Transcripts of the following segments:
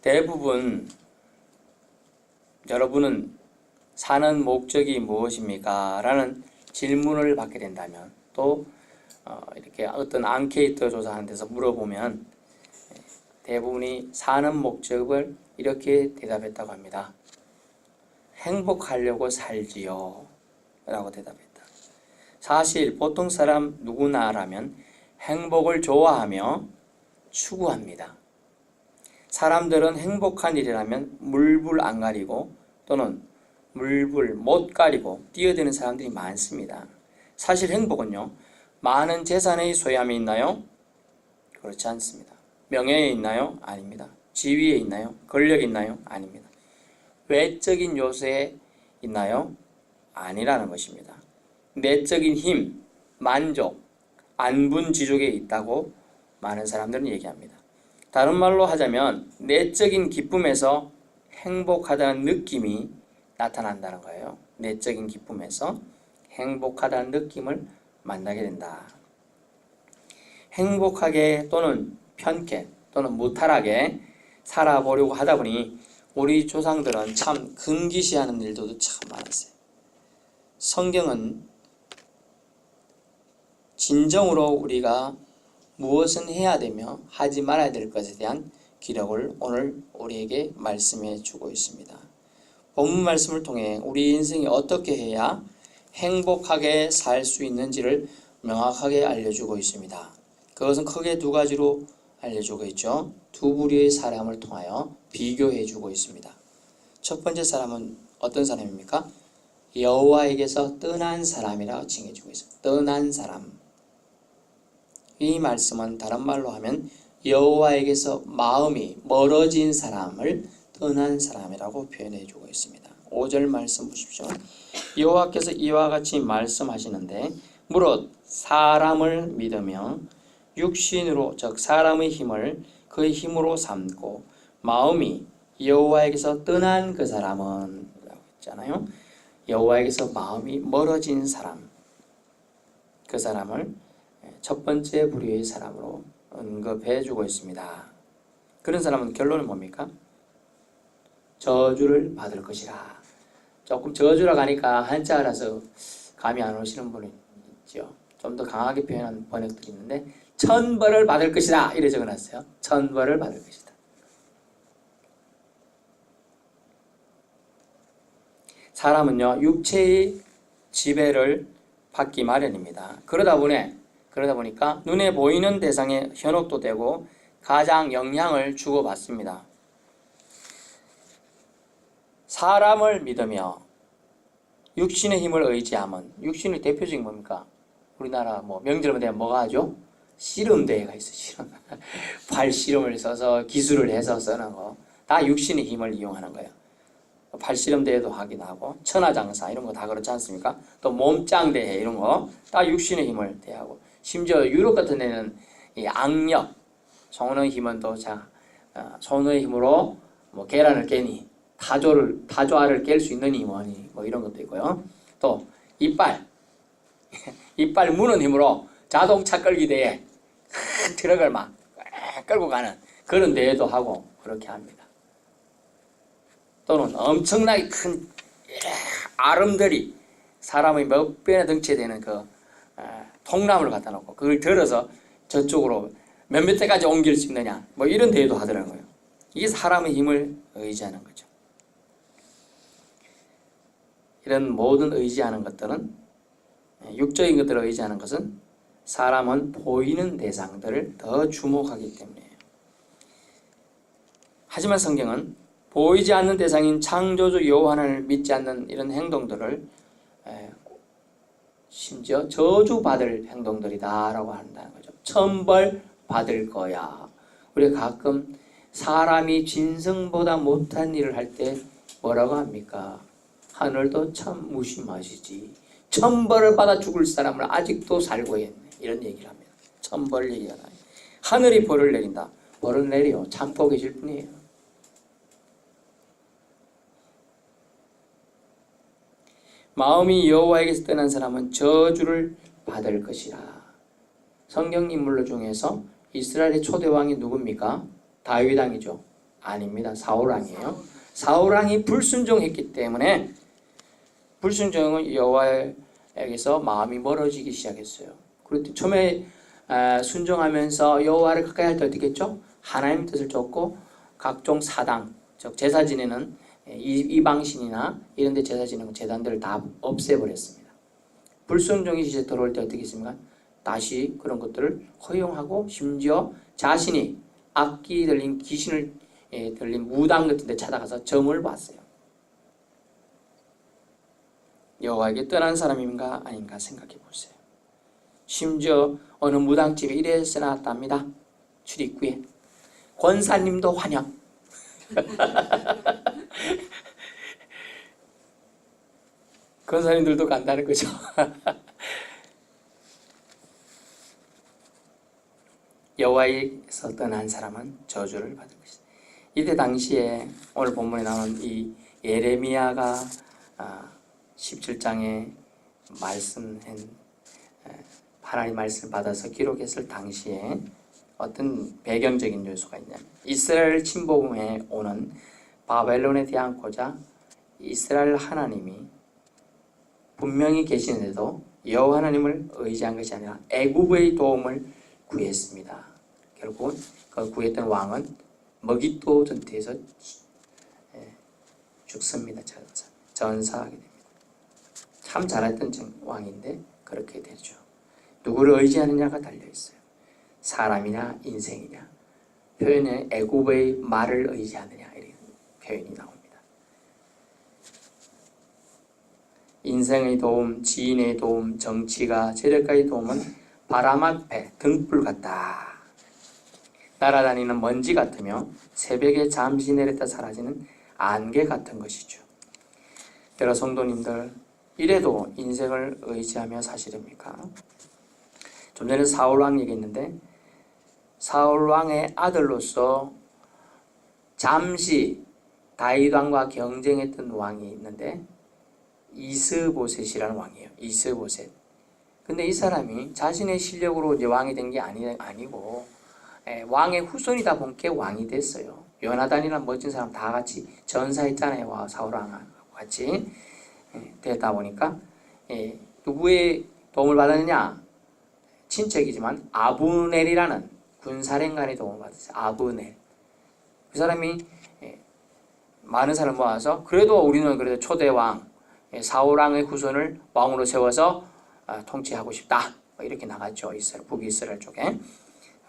대부분 여러분은 사는 목적이 무엇입니까? 라는 질문을 받게 된다면, 또 이렇게 어떤 앙케이트 조사하는 데서 물어보면 대부분이 사는 목적을 이렇게 대답했다고 합니다. 행복하려고 살지요 라고 대답했다. 사실 보통 사람 누구나라면 행복을 좋아하며 추구합니다. 사람들은 행복한 일이라면 물불 안 가리고 또는 물불 못 가리고 뛰어드는 사람들이 많습니다. 사실 행복은요, 많은 재산의 소유함이 있나요? 그렇지 않습니다. 명예에 있나요? 아닙니다. 지위에 있나요? 권력에 있나요? 아닙니다. 외적인 요소에 있나요? 아니라는 것입니다. 내적인 힘, 만족, 안분지족에 있다고 많은 사람들은 얘기합니다. 다른 말로 하자면 내적인 기쁨에서 행복하다는 느낌이 나타난다는 거예요. 내적인 기쁨에서 행복하다는 느낌을 만나게 된다. 행복하게 또는 편쾌 또는 무탈하게 살아보려고 하다 보니 우리 조상들은 참 금기시하는 일도 참 많았어요. 성경은 진정으로 우리가 무엇은 해야 되며 하지 말아야 될 것에 대한 기록을 오늘 우리에게 말씀해 주고 있습니다. 본문 말씀을 통해 우리 인생이 어떻게 해야 행복하게 살 수 있는지를 명확하게 알려주고 있습니다. 그것은 크게 두 가지로 알려주고 있죠. 두 부류의 사람을 통하여 비교해 주고 있습니다. 첫 번째 사람은 어떤 사람입니까? 여호와에게서 떠난 사람이라고 칭해주고 있습니다. 떠난 사람. 이 말씀은 다른 말로 하면 여호와에게서 마음이 멀어진 사람을 떠난 사람이라고 표현해 주고 있습니다. 5절 말씀 보십시오. 여호와께서 이와 같이 말씀하시는데 무릇 사람을 믿으며 육신으로 즉 사람의 힘을 그의 힘으로 삼고 마음이 여호와에게서 떠난 그 사람은 라고 했잖아요. 여호와에게서 마음이 멀어진 사람, 그 사람을 첫 번째 부류의 사람으로 언급해 주고 있습니다. 그런 사람은 결론은 뭡니까? 저주를 받을 것이라. 조금 저주라고 하니까 한자라서 감이 안 오시는 분이 있죠. 좀 더 강하게 표현한 번역들이 있는데 천벌을 받을 것이다 이래 적어놨어요. 천벌을 받을 것이다. 사람은요 육체의 지배를 받기 마련입니다. 그러다 보니까 눈에 보이는 대상에 현혹도 되고 가장 영향을 주고받습니다. 사람을 믿으며 육신의 힘을 의지하면, 육신의 대표적인 뭡니까? 우리나라 명절만 되면 뭐가 하죠? 씨름대회가 있어. 씨름. 팔씨름을 써서 기술을 해서 쓰는 거. 다 육신의 힘을 이용하는 거예요. 팔씨름대회도 하긴 하고 천하장사 이런 거 다 그렇지 않습니까? 또 몸짱대회 이런 거 다 육신의 힘을 대하고, 심지어 유럽 같은 데는 이 악력, 손의 힘은 또 손의 힘으로 계란을 깨니 타조알을 깰 수 있는 힘원이 이런 것도 있고요. 또 이빨 무는 힘으로 자동차 끌기 대회 큰 트럭을 막 끌고 가는 그런 대회도 하고 그렇게 합니다. 또는 엄청나게 큰 아름드리 사람의 몇 배나 덩치에 되는 그 통나무를 갖다 놓고 그걸 들어서 저쪽으로 몇몇 대까지 옮길 수 있느냐 이런 대회도 하더라고요. 이게 사람의 힘을 의지하는 거죠. 이런 모든 의지하는 것들은, 육적인 것들을 의지하는 것은 사람은 보이는 대상들을 더 주목하기 때문이에요. 하지만 성경은 보이지 않는 대상인 창조주 여호와 하나님을 믿지 않는 이런 행동들을 심지어 저주받을 행동들이다 라고 한다는 거죠. 천벌 받을 거야. 우리가 가끔 사람이 진성보다 못한 일을 할 때 뭐라고 합니까? 하늘도 참 무심하시지. 천벌을 받아 죽을 사람을 아직도 살고 있네. 이런 얘기를 합니다. 천벌 얘기가 나요. 하늘이 벌을 내린다. 벌을 내려 참고 계실 뿐이에요. 마음이 여호와에게서 떠난 사람은 저주를 받을 것이라. 성경 인물 중에서 이스라엘의 초대 왕이 누굽니까? 다윗 왕이죠. 아닙니다. 사울왕이에요. 사울왕이 불순종했기 때문에 불순종은 여호와에게서 마음이 멀어지기 시작했어요. 그리고 처음에 순종하면서 여호와를 가까이 할 때 어떻게 했죠? 하나님의 뜻을 쫓고 각종 사당, 즉 제사 지내는 이방신이나 이런 데 제사 지내는 재단들을 다 없애버렸습니다. 불순종이 이제 들어올 때 어떻게 했습니까? 다시 그런 것들을 허용하고 심지어 자신이 악기 들린 귀신을 들린 무당 같은 데 찾아가서 점을 봤어요. 여호와에게 떠난 사람인가 아닌가 생각해 보세요. 심지어 어느 무당집에 이래서 나왔답니다. 출입구에 권사님도 환영. 권사님들도 간다는 거죠. 여호와에서 떠난 사람은 저주를 받을 것이다. 이때 당시에 오늘 본문에 나오는 이 예레미야가 17장에 말씀한 하나님 말씀을 받아서 기록했을 당시에 어떤 배경적인 요소가 있냐면 이스라엘 침범에 오는 바벨론에 대한 고자 이스라엘 하나님이 분명히 계시는데도 여호와 하나님을 의지한 것이 아니라 애굽의 도움을 구했습니다. 결국은 그 구했던 왕은 머깃도 전투에서 죽습니다. 전사하게 됩니다. 참 잘했던 왕인데 그렇게 되죠. 누구를 의지하느냐가 달려있어요. 사람이냐 인생이냐. 표현에 애굽의 말을 의지하느냐 이런 표현이 나옵니다. 인생의 도움, 지인의 도움, 정치가 재력가의 도움은 바람 앞에 등불 같다. 날아다니는 먼지 같으며 새벽에 잠시 내렸다 사라지는 안개 같은 것이죠. 여러 성도님들, 이래도 인생을 의지하며 사시렵니까? 좀 전에 사울왕 얘기했는데 사울왕의 아들로서 잠시 다윗왕과 경쟁했던 왕이 있는데 이스보셋이라는 왕이에요. 이스보셋. 근데 이 사람이 자신의 실력으로 이제 왕이 된 게 아니고 왕의 후손이다 보니까 왕이 됐어요. 요나단이라는 멋진 사람 다 같이 전사했잖아요. 사울왕하고 같이. 되다 보니까 누구의 도움을 받았느냐? 친척이지만 아브넬이라는 군사령관의 도움을 받았어요. 아브넬. 그 사람이 많은 사람을 모아서 그래도 우리는 그래도 초대왕 사울왕의 후손을 왕으로 세워서 통치하고 싶다. 이렇게 나갔죠. 이스라엘, 북이스라엘 쪽에.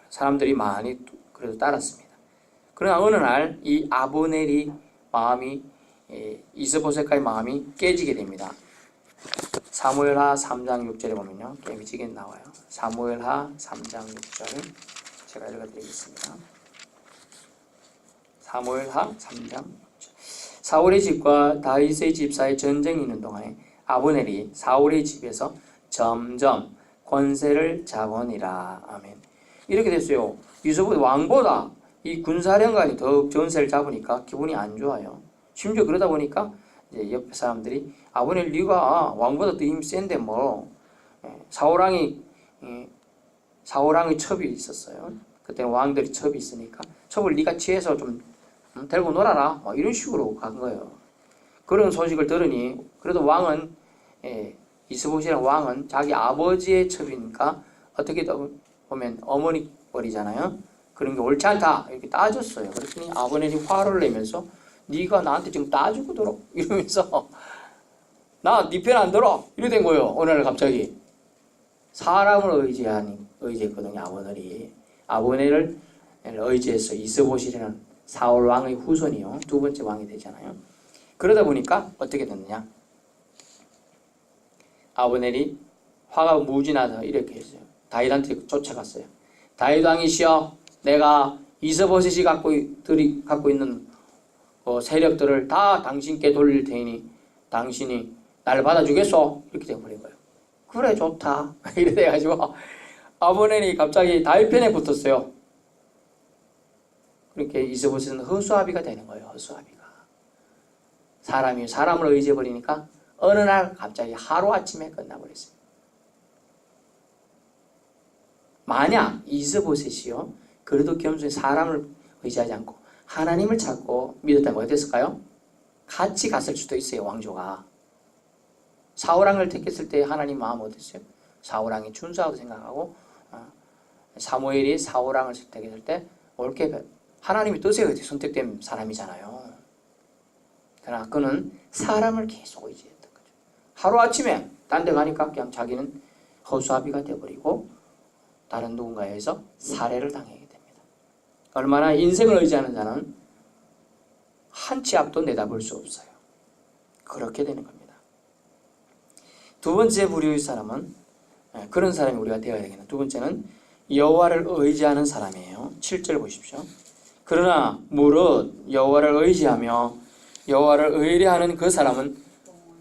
사람들이 많이 그래도 따랐습니다. 그러나 어느 날 이 아브넬이 마음이 이스보셋과의 마음이 깨지게 됩니다. 사무엘하 3장 6절에 보면요. 깨지게 나와요. 사무엘하 3장 6절 제가 읽어드리겠습니다. 사무엘하 3장 6절. 사울의 집과 다윗의 집 사이에 전쟁이 있는 동안에 아브넬이 사울의 집에서 점점 권세를 잡으니라. 아멘. 이렇게 됐어요. 이스보셋 왕보다 이 군사령관이 더 전세를 잡으니까 기분이 안 좋아요. 심지어 그러다 보니까 이제 옆에 사람들이 아브넬 네가 왕보다 더 힘이 센데 뭐 사울왕의 첩이 있었어요. 그때는 왕들이 첩이 있으니까 첩을 네가 취해서 좀 들고 놀아라 이런 식으로 간 거예요. 그런 소식을 들으니 그래도 왕은 이스보셋이라는 왕은 자기 아버지의 첩이니까 어떻게 보면 어머니 뻘이잖아요. 그런 게 옳지 않다 이렇게 따졌어요. 그랬더니 아브넬이 화를 내면서 네가 나한테 지금 따지고 들어 이러면서 나 네 편 안 들어 이래 된 거예요. 어느 날 갑자기 사람을 의지했거든요. 아브넬을 의지해서 이스보셋이라는 사울 왕의 후손이요. 두 번째 왕이 되잖아요. 그러다 보니까 어떻게 됐느냐? 아브넬이 화가 무진하다 이렇게 했어요. 다윗한테 쫓아갔어요. 다윗 왕이시여, 내가 이스보셋이 갖고 있는 세력들을 다 당신께 돌릴 테니 당신이 날 받아주겠소? 이렇게 돼버린 거예요. 그래 좋다 이래 돼가지고 아브넬이 갑자기 다윗 편에 붙었어요. 그렇게 이스보셋은 허수아비가 되는 거예요. 허수아비가. 사람이 사람을 의지해버리니까 어느 날 갑자기 하루아침에 끝나버렸어요. 만약 이스보셋이요 그래도 겸손히 사람을 의지하지 않고 하나님을 찾고 믿었다면 어땠을까요? 같이 갔을 수도 있어요. 왕조가 사울왕을 택했을 때 하나님 마음 어땠어요? 사울왕이 준수하다고 생각하고 사무엘이 사울왕을 선택했을 때 옳게 하나님의 뜻에 선택된 사람이잖아요. 그러나 그는 사람을 계속 의지했던 거죠. 하루아침에 딴 데 가니까 그냥 자기는 허수아비가 되어버리고 다른 누군가에 의해서 살해를 당하게 됩니다. 얼마나 인생을 의지하는 자는 한 치 앞도 내다볼 수 없어요. 그렇게 되는 겁니다. 두 번째 부류의 사람은 그런 사람이 우리가 되어야 되겠네. 두 번째는 여호와를 의지하는 사람이에요. 7절 보십시오. 그러나 무릇 여호와를 의지하며 여호와를 의뢰하는 그 사람은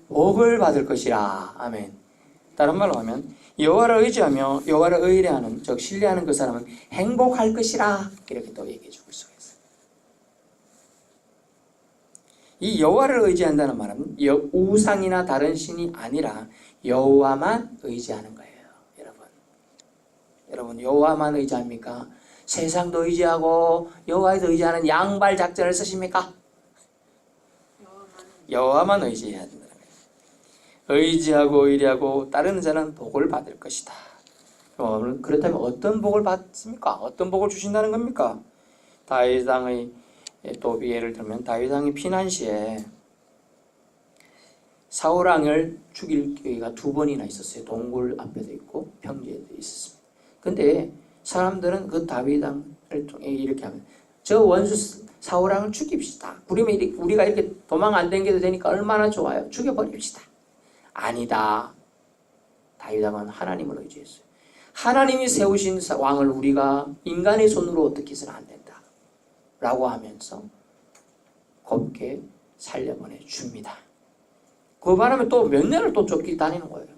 복을 받을 것이라. 아멘. 다른 말로 하면 여호와를 의지하며 여호와를 의뢰하는, 즉 신뢰하는 그 사람은 행복할 것이라. 이렇게 또 얘기해 주고 있어요. 이 여호와를 의지한다는 말은 우상이나 다른 신이 아니라 여호와만 의지하는 거예요. 여러분 여호와만 의지합니까? 세상도 의지하고 여호와에도 의지하는 양발 작전을 쓰십니까? 여호와만 의지해야 된다는 거예요. 의지하고 의뢰하고 따르는 자는 복을 받을 것이다. 그렇다면 어떤 복을 받습니까? 어떤 복을 주신다는 겁니까? 다윗 왕의 또 예를 들면 다윗 왕이 피난 시에 사울 왕을 죽일 기회가 두 번이나 있었어요. 동굴 앞에도 있고 평지에도 있었습니다. 근데 사람들은 그 다윗 왕을 통해 이렇게 하면 저 원수 사울 왕을 죽입시다. 그러면 우리가 이렇게 도망 안 댕겨도 되니까 얼마나 좋아요. 죽여버립시다. 아니다. 다윗 왕은 하나님을 의지했어요. 하나님이 세우신 왕을 우리가 인간의 손으로 어떻게 해서는 안 된다 라고 하면서 곱게 살려보내 줍니다. 그 바람에 또 몇 년을 또 쫓기 다니는 거예요.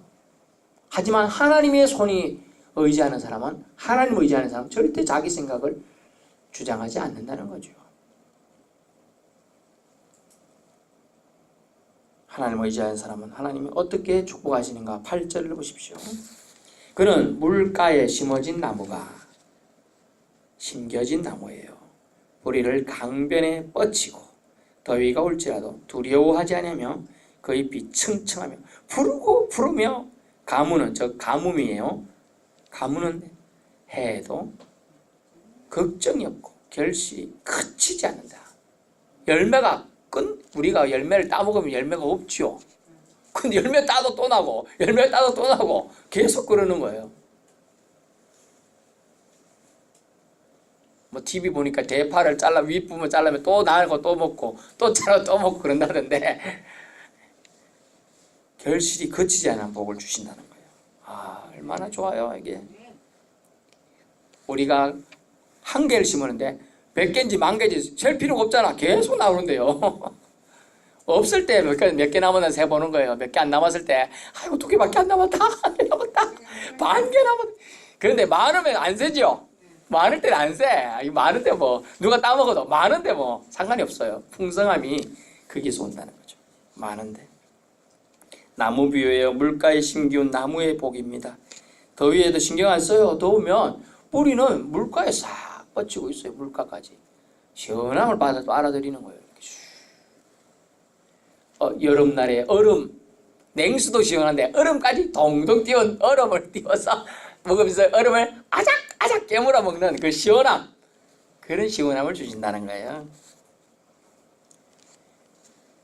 하지만 하나님의 손이 의지하는 사람은, 하나님을 의지하는 사람은 절대 자기 생각을 주장하지 않는다는 거죠. 하나님을 의지하는 사람은 하나님이 어떻게 축복하시는가. 8절을 보십시오. 그는 물가에 심어진 나무가 심겨진 나무예요. 뿌리를 강변에 뻗치고 더위가 올지라도 두려워하지 않으며 그 잎이 층층하며 푸르고 푸르며 가무는, 저 가뭄이에요. 가무는 해도 걱정이 없고 결실이 그치지 않는다. 열매가 우리가 열매를 따먹으면 열매가 없죠. 근데 열매 따도 또 나고 열매 따도 또 나고 계속 그러는 거예요. 뭐 TV 보니까 대파를 잘라 윗부분 잘라면 또 나고 또 먹고 또 잘라 또 먹고 그런다던데 결실이 거치지 않은 복을 주신다는 거예요. 아, 얼마나 좋아요. 이게 우리가 한 개를 심었는데 100개인지 10,000개인지 셀 필요가 없잖아. 계속 나오는데요. 없을 때 몇 개 남았나 세보는 거예요. 몇 개 안 남았을 때 아이고 2개밖에 안 남았다. 한 개 남았다. 반 개 남았다. 그런데 많으면 안 세죠. 많을 때는 안 세. 많은데 뭐 누가 따먹어도 많은데 뭐 상관이 없어요. 풍성함이 거기서 온다는 거죠. 많은데. 나무 비유예요. 물가에 심기운 나무의 복입니다. 더위에도 신경 안 써요. 더우면 뿌리는 물가에 싹 뻗치고 있어요. 물가까지. 시원함을 받아도 알아들이는 거예요. 여름날에 얼음, 냉수도 시원한데 얼음까지 동동 띄운 얼음을 띄워서 먹으면서 얼음을 아작아작 깨물어 먹는 그 시원함, 그런 시원함을 주신다는 거예요.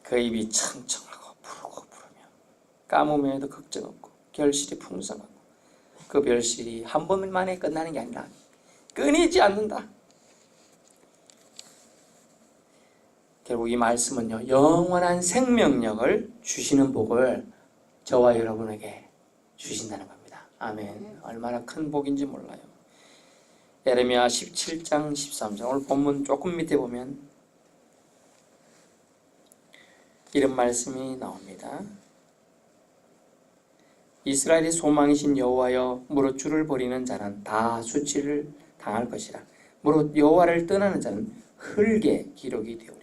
그 입이 청청하고 푸르고 푸르며 까무면에도 걱정 없고 결실이 풍성하고 그 결실이 한 번만에 끝나는 게 아니라 끊이지 않는다. 결국 이 말씀은요, 영원한 생명력을 주시는 복을 저와 여러분에게 주신다는 겁니다. 아멘. 얼마나 큰 복인지 몰라요. 예레미야 17장 13절 오늘 본문 조금 밑에 보면 이런 말씀이 나옵니다. 이스라엘의 소망이신 여호와여, 무릇 주를 버리는 자는 다 수치를 당할 것이라. 무릇 여호와를 떠나는 자는 흙에 기록이 되오리.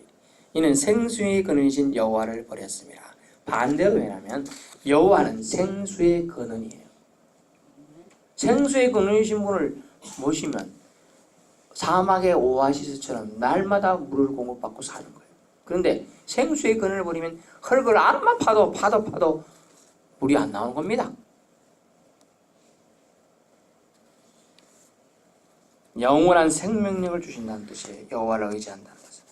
이는 생수의 근원이신 여호와를 버렸습니다. 반대로 왜냐하면 여호와는 생수의 근원이에요. 생수의 근원이신 분을 모시면 사막의 오아시스처럼 날마다 물을 공급받고 사는 거예요. 그런데 생수의 근원을 버리면 흙을 암만 파도 물이 안 나오는 겁니다. 영원한 생명력을 주신다는 뜻이에요. 여호와를 의지한다는 것은.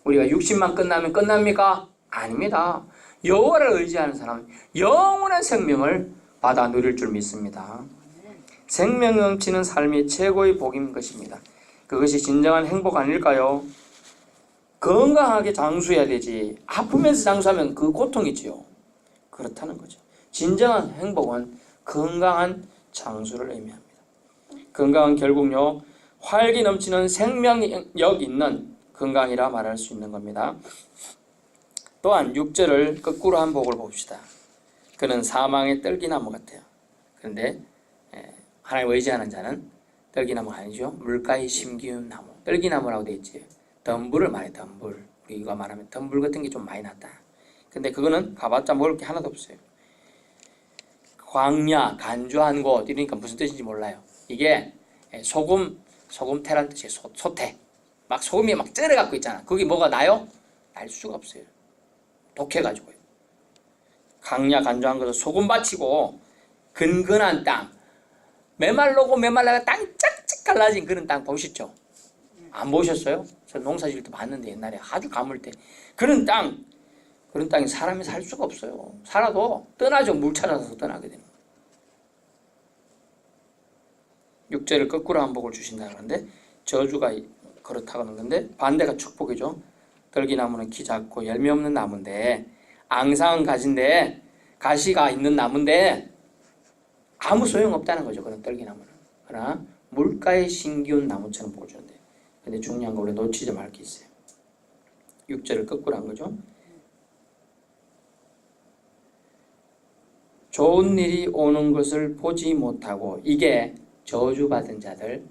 우리가 60만 끝나면 끝납니까? 아닙니다. 여호와를 의지하는 사람은 영원한 생명을 받아 누릴 줄 믿습니다. 생명 넘치는 삶이 최고의 복인 것입니다. 그것이 진정한 행복 아닐까요? 건강하게 장수해야 되지 아프면서 장수하면 그 고통이지요. 그렇다는 거죠. 진정한 행복은 건강한 장수를 의미합니다. 건강은 결국요 활기 넘치는 생명력 있는 건강이라 말할 수 있는 겁니다. 또한 6절을 거꾸로 한 복을 봅시다. 그는 사망의 떨기나무 같아요. 그런데 하나님 의지하는 자는 떨기나무가 아니죠. 물가에 심기운 나무. 떨기나무라고 되어 있지. 덤불을 말해. 덤불. 우리가 말하면 덤불 같은 게 좀 많이 났다. 근데 그거는 가봤자 먹을 게 하나도 없어요. 광야, 간주한 곳 이러니까 무슨 뜻인지 몰라요. 이게 소금태란 뜻이에요. 소태. 막 소금이 막 쩔어갖고 있잖아. 거기 뭐가 나요? 날 수가 없어요. 독해가지고요. 강야 간주한 것은 소금밭이고 근근한 땅. 메말르고 메말라가 땅이 짝짝 갈라진 그런 땅 보셨죠? 안 보셨어요? 저 농사 지을 때 봤는데 옛날에 아주 가물 때 그런 땅에 사람이 살 수가 없어요. 살아도 떠나죠. 물 찾아서 떠나게 되는 거예요. 6절을 거꾸로 한 복을 주신다는 건데 저주가 그렇다고 하는 건데 반대가 축복이죠. 떨기나무는 키 작고 열매 없는 나무인데 앙상은 가지인데 가시가 있는 나무인데 아무 소용없다는 거죠. 그런 떨기나무는. 그러나 물가에 심기운 나무처럼 보여주는데 근데 중요한 거 우리 놓치지 말 게 있어요. 6절을 거꾸로 한 거죠. 좋은 일이 오는 것을 보지 못하고 이게 저주받은 자들,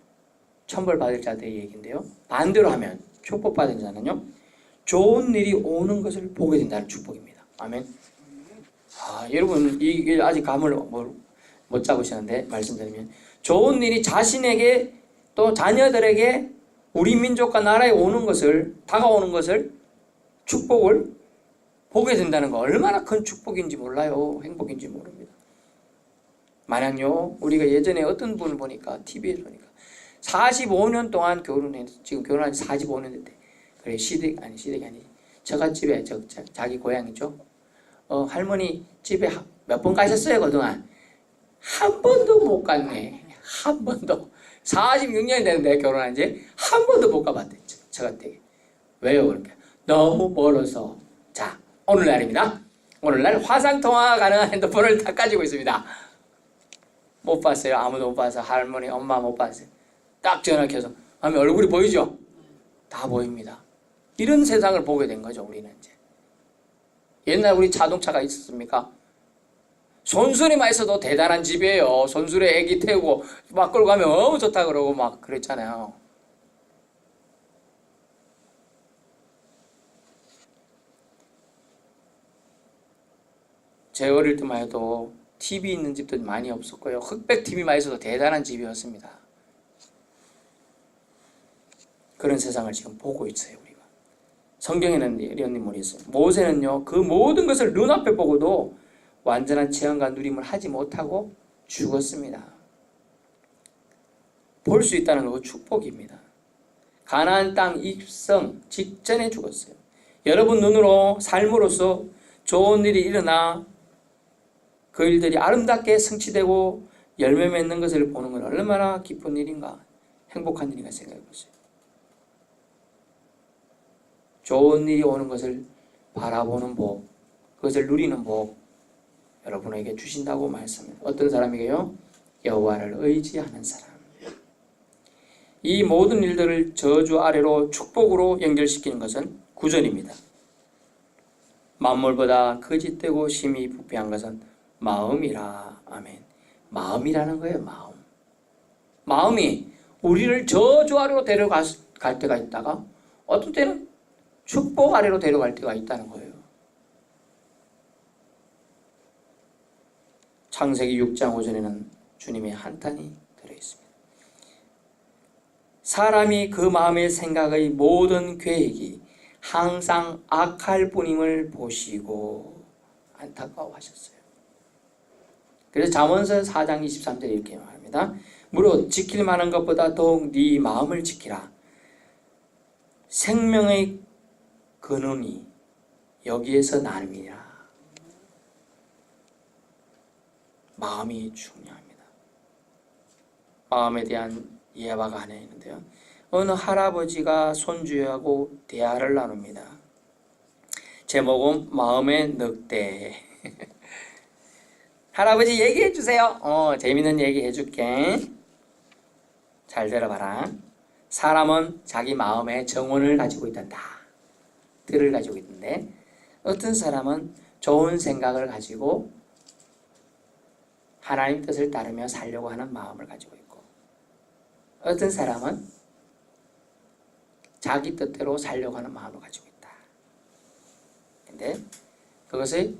천벌받을 자들의 얘기인데요. 반대로 하면 축복받은 자는요. 좋은 일이 오는 것을 보게 된다는 축복입니다. 아멘. 여러분 이게 아직 감을 못 잡으시는데 말씀드리면 좋은 일이 자신에게 또 자녀들에게 우리 민족과 나라에 오는 것을 다가오는 것을 축복을 보게 된다는 거 얼마나 큰 축복인지 몰라요. 행복인지 모릅니다. 만약요 우리가 예전에 어떤 분을 보니까 TV에서 보니까 45년 동안 결혼해서 지금 결혼한 지 45년 됐대. 그래 시댁이 아니지 처갓집에 자기 고향이죠. 할머니 집에 몇 번 가셨어요 그동안? 한 번도 못 갔네. 한 번도. 46년이 됐는데 결혼한 지 한 번도 못 가봤대. 처갓댁에. 왜요? 그러니까 너무 멀어서. 자, 오늘날입니다. 오늘날 화상통화 가능한 핸드폰을 다 가지고 있습니다. 못 봤어요. 아무도 못 봐서 할머니, 엄마 못 봤어요. 딱 전화해서 하면 얼굴이 보이죠? 다 보입니다. 이런 세상을 보게 된 거죠. 우리는 이제. 옛날 우리 자동차가 있었습니까? 손수리만 있어도 대단한 집이에요. 손수레 애기 태우고 막 끌고 가면 너무 좋다 그러고 막 그랬잖아요. 제 어릴 때만 해도 TV 있는 집도 많이 없었고요. 흑백 TV만 있어도 대단한 집이었습니다. 그런 세상을 지금 보고 있어요. 우리가. 성경에는 이런 인물이 있어요. 모세는요. 그 모든 것을 눈앞에 보고도 완전한 체험과 누림을 하지 못하고 죽었습니다. 볼 수 있다는 거 축복입니다. 가나안 땅 입성 직전에 죽었어요. 여러분 눈으로 삶으로서 좋은 일이 일어나 그 일들이 아름답게 성취되고 열매 맺는 것을 보는 건 얼마나 기쁜 일인가 행복한 일인가 생각해 보세요. 좋은 일이 오는 것을 바라보는 복, 그것을 누리는 복 여러분에게 주신다고 말씀합니다. 어떤 사람이게요? 여호와를 의지하는 사람. 이 모든 일들을 저주 아래로 축복으로 연결시키는 것은 구절입니다. 만물보다 거짓되고 심히 부패한 것은 마음이라. 아멘. 마음이라는 거예요. 마음이 우리를 저주 아래로 데려갈 때가 있다가 어떤 때는 축복 아래로 데려갈 때가 있다는 거예요. 창세기 6장 5절에는 주님의 한탄이 들어있습니다. 사람이 그 마음의 생각의 모든 계획이 항상 악할 뿐임을 보시고 안타까워하셨어요. 그래서 잠언서 4장 23절에 이렇게 말합니다. 무릇 지킬 만한 것보다 더욱 네 마음을 지키라. 생명의 근원이 여기에서 나름이라. 마음이 중요합니다. 마음에 대한 예화가 하나 있는데요. 어느 할아버지가 손주하고 대화를 나눕니다. 제목은 마음의 늑대. 할아버지 얘기해 주세요. 재밌는 얘기 해줄게. 잘 들어봐라. 사람은 자기 마음의 정원을 가지고 있단다. 들을 가지고 있는데 어떤 사람은 좋은 생각을 가지고 하나님 뜻을 따르며 살려고 하는 마음을 가지고 있고, 어떤 사람은 자기 뜻대로 살려고 하는 마음을 가지고 있다. 근데 그것을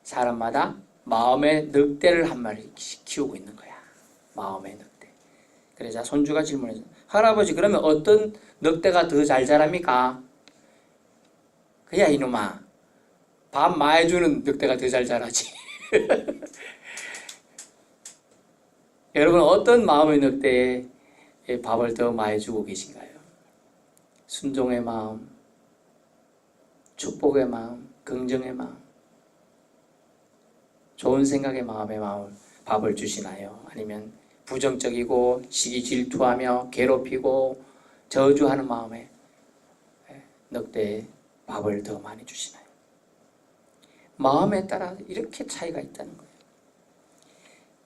사람마다 마음의 늑대를 한 마리 키우고 있는 거야. 마음의 늑대. 그래서 손주가 질문했어. 할아버지, 그러면 어떤 늑대가 더 잘 자랍니까? 그야 이놈아, 밥 많이 주는 늑대가 더 잘 자라지. 여러분, 어떤 마음의 늑대에 밥을 더 많이 주고 계신가요? 순종의 마음, 축복의 마음, 긍정의 마음, 좋은 생각의 마음의 밥을 주시나요? 아니면 부정적이고 시기 질투하며 괴롭히고 저주하는 마음의 늑대의 밥을 더 많이 주시나요? 마음에 따라 이렇게 차이가 있다는 거예요.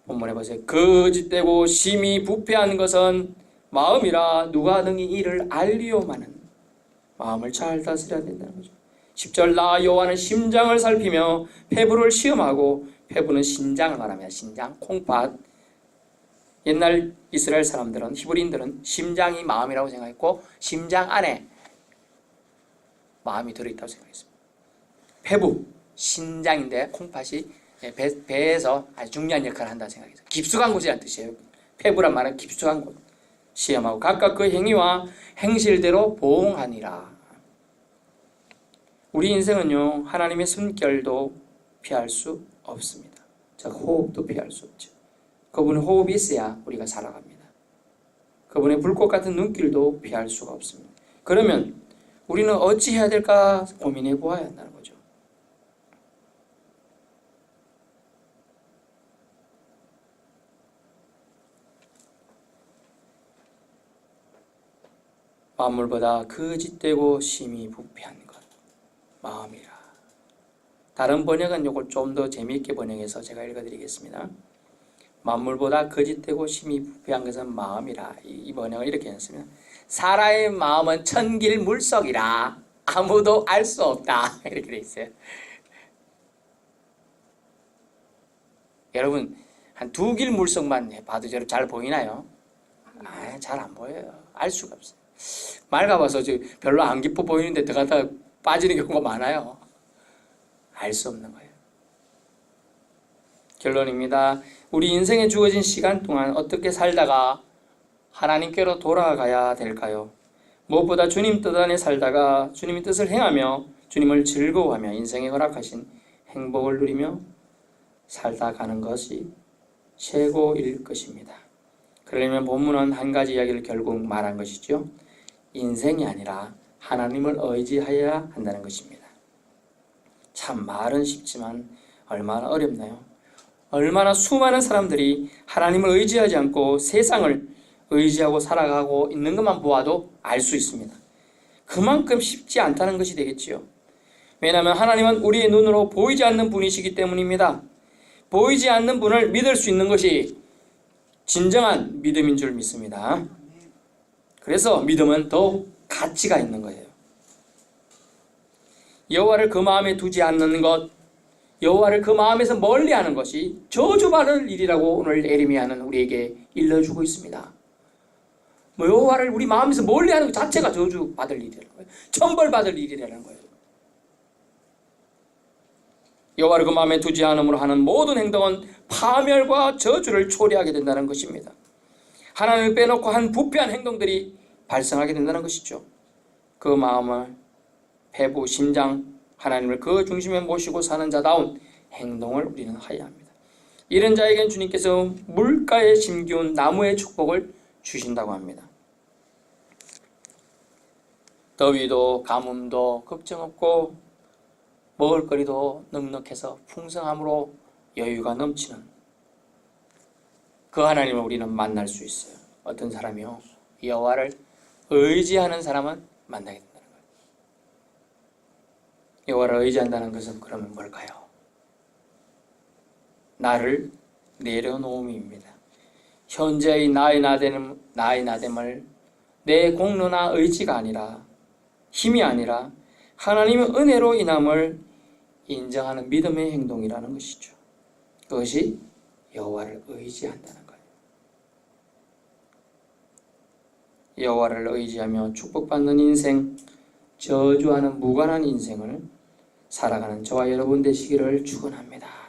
본문에 보세요. 거짓되고 심히 부패한 것은 마음이라 누가 능히 이를 알리오마는. 마음을 잘 다스려야 된다는 거죠. 10절 나 여호와는 심장을 살피며 폐부를 시험하고, 폐부는 신장을 말합니다. 신장, 콩팥. 옛날 이스라엘 사람들은, 히브리인들은 심장이 마음이라고 생각했고 심장 안에 마음이 들어있다고 생각했습니다. 폐부, 신장인데 콩팥이 배에서 아주 중요한 역할을 한다고 생각해서 깊숙한 곳이라는 뜻이에요. 폐부란 말은 깊숙한 곳. 시험하고 각각 그 행위와 행실대로 보응하니라. 우리 인생은요, 하나님의 숨결도 피할 수 없습니다. 즉 호흡도 피할 수 없죠. 그분의 호흡이 있어야 우리가 살아갑니다. 그분의 불꽃 같은 눈길도 피할 수가 없습니다. 그러면 우리는 어찌 해야 될까 고민해 보아야 한다는 거죠. 만물보다 거짓되고 심히 부패한 것, 마음이라. 다른 번역은 이걸 좀 더 재미있게 번역해서 제가 읽어드리겠습니다. 만물보다 거짓되고 심히 부패한 것은 마음이라. 이 번역을 이렇게 했습니다. 사람의 마음은 천길 물속이라 아무도 알 수 없다. 이렇게 돼 있어요. 여러분, 한 2길 물속만 봐도 잘 보이나요? 잘 안 보여요. 알 수가 없어요. 맑아봐서 별로 안 깊어 보이는데 들어가다가 빠지는 경우가 많아요. 알 수 없는 거예요. 결론입니다. 우리 인생에 주어진 시간 동안 어떻게 살다가 하나님께로 돌아가야 될까요? 무엇보다 주님 뜻 안에 살다가 주님의 뜻을 행하며 주님을 즐거워하며 인생에 허락하신 행복을 누리며 살다 가는 것이 최고일 것입니다. 그러려면 본문은 한 가지 이야기를 결국 말한 것이죠. 인생이 아니라 하나님을 의지해야 한다는 것입니다. 참 말은 쉽지만 얼마나 어렵나요? 얼마나 수많은 사람들이 하나님을 의지하지 않고 세상을 의지하고 살아가고 있는 것만 보아도 알 수 있습니다. 그만큼 쉽지 않다는 것이 되겠지요. 왜냐하면 하나님은 우리의 눈으로 보이지 않는 분이시기 때문입니다. 보이지 않는 분을 믿을 수 있는 것이 진정한 믿음인 줄 믿습니다. 그래서 믿음은 더욱 가치가 있는 거예요. 여호와를 그 마음에 두지 않는 것, 여호와를 그 마음에서 멀리하는 것이 저주받을 일이라고 오늘 예레미야는 우리에게 일러주고 있습니다. 여호와를 우리 마음에서 멀리하는 것 자체가 저주받을 일이라는 거예요. 천벌받을 일이라는 거예요. 여호와를 그 마음에 두지 않음으로 하는 모든 행동은 파멸과 저주를 초래하게 된다는 것입니다. 하나님을 빼놓고 한 부패한 행동들이 발생하게 된다는 것이죠. 그 마음을 배부, 심장, 하나님을 그 중심에 모시고 사는 자다운 행동을 우리는 하여야 합니다. 이런 자에겐 주님께서 물가에 심기운 나무의 축복을 주신다고 합니다. 더위도 가뭄도 걱정 없고 먹을거리도 넉넉해서 풍성함으로 여유가 넘치는 그 하나님을 우리는 만날 수 있어요. 어떤 사람이요? 여호와를 의지하는 사람은 만나게 된다는 거예요. 여호와를 의지한다는 것은 그러면 뭘까요? 나를 내려놓음입니다. 현재의 나의 나됨을 내 공로나 의지가 아니라 힘이 아니라 하나님의 은혜로 인함을 인정하는 믿음의 행동이라는 것이죠. 그것이 여호와를 의지한다는 거예요. 여호와를 의지하며 축복받는 인생, 저주하는 무관한 인생을 살아가는 저와 여러분 되시기를 축원합니다.